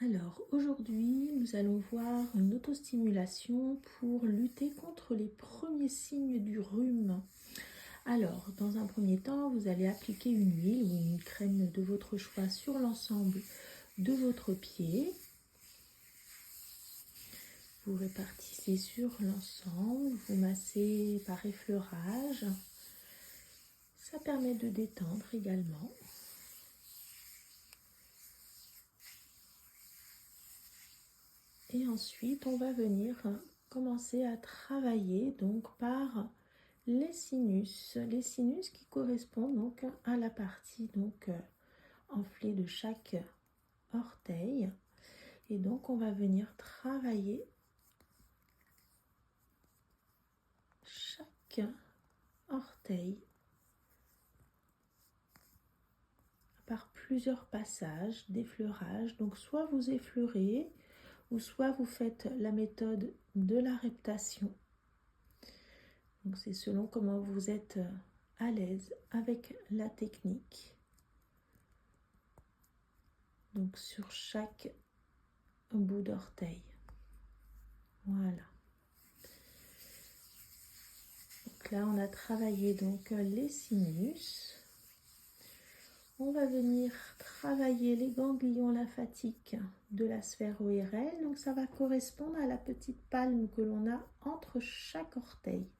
Alors aujourd'hui, nous allons voir une autostimulation pour lutter contre les premiers signes du rhume. Alors, dans un premier temps, vous allez appliquer une huile ou une crème de votre choix sur l'ensemble de votre pied. Vous répartissez sur l'ensemble, vous massez par effleurage. Ça permet de détendre également. Et ensuite, on va venir commencer à travailler donc par les sinus qui correspondent donc à la partie enflée de chaque orteil. Et donc, on va venir travailler chaque orteil par plusieurs passages d'effleurage. Donc, soit vous effleurez, ou soit vous faites la méthode de la reptation. Donc c'est selon comment vous êtes à l'aise avec la technique. Donc sur chaque bout d'orteil. Voilà. Donc là on a travaillé donc les sinus. On va venir travailler les ganglions lymphatiques de la sphère ORL. Donc ça va correspondre à la petite palme que l'on a entre chaque orteil.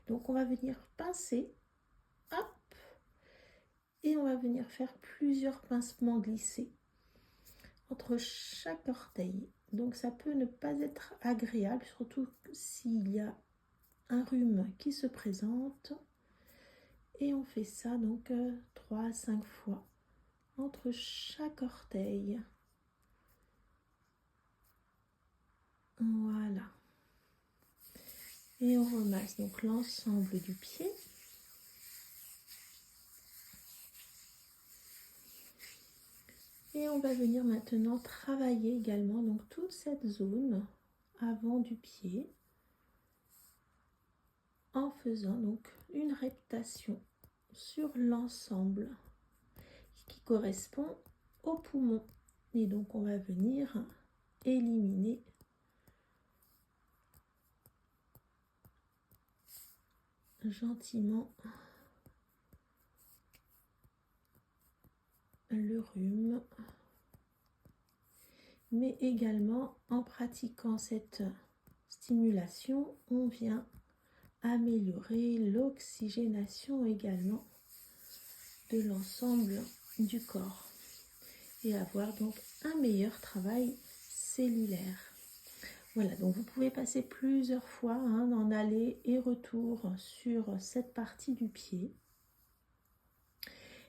Donc on va venir pincer, hop, et on va venir faire plusieurs pincements glissés entre chaque orteil. Donc ça peut ne pas être agréable, surtout s'il y a un rhume qui se présente. Et on fait ça donc 3 à 5 fois entre chaque orteil. Voilà. Et on remasse donc l'ensemble du pied. Et on va venir maintenant travailler également donc toute cette zone avant du pied en faisant donc une reptation sur l'ensemble qui correspond au poumon. Et donc on va venir éliminer gentiment le rhume, mais également en pratiquant cette stimulation, on vient améliorer l'oxygénation également de l'ensemble du corps et avoir donc un meilleur travail cellulaire. Voilà, donc vous pouvez passer plusieurs fois en aller et retour sur cette partie du pied.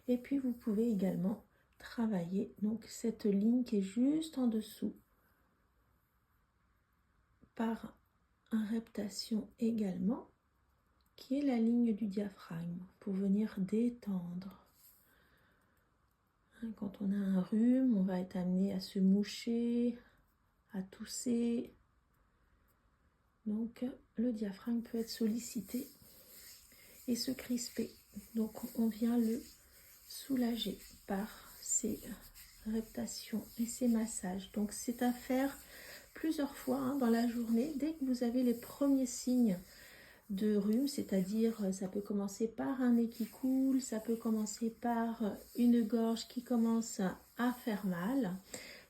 Et puis vous pouvez également travailler donc cette ligne qui est juste en dessous par une reptation également, qui est la ligne du diaphragme, pour venir détendre. Quand on a un rhume, on va être amené à se moucher, à tousser. Donc le diaphragme peut être sollicité et se crisper. Donc on vient le soulager par ces reptations et ces massages. Donc c'est à faire plusieurs fois dans la journée dès que vous avez les premiers signes de rhume, c'est-à-dire ça peut commencer par un nez qui coule, ça peut commencer par une gorge qui commence à faire mal.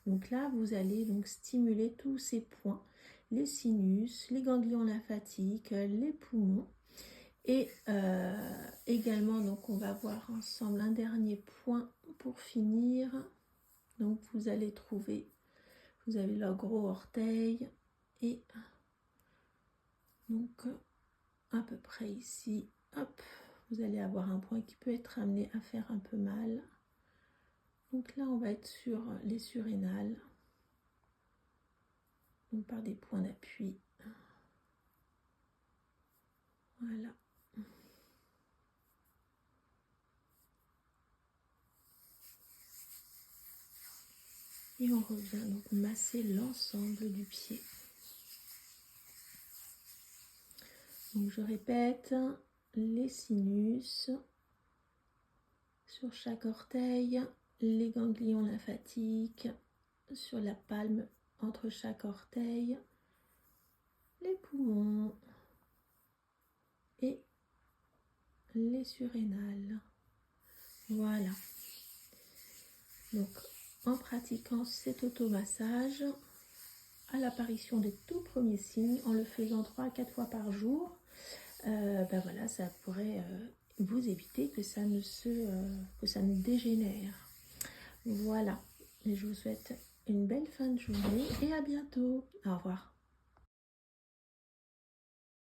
Donc là, vous allez donc stimuler tous ces points, les sinus, les ganglions lymphatiques, les poumons. Et également, donc on va voir ensemble un dernier point pour finir. Donc vous allez trouver, vous avez le gros orteil et donc à peu près ici, hop, vous allez avoir un point qui peut être amené à faire un peu mal. Donc là, on va être sur les surrénales, donc par des points d'appui. Voilà. Et on revient donc masser l'ensemble du pied. Donc je répète, les sinus sur chaque orteil, les ganglions lymphatiques, sur la palme entre chaque orteil, les poumons et les surrénales. Voilà. Donc, en pratiquant cet automassage, à l'apparition des tout premiers signes, en le faisant 3 à 4 fois par jour, ben voilà, ça pourrait vous éviter que ça ne dégénère. Voilà. Et je vous souhaite une belle fin de journée et à bientôt. Au revoir.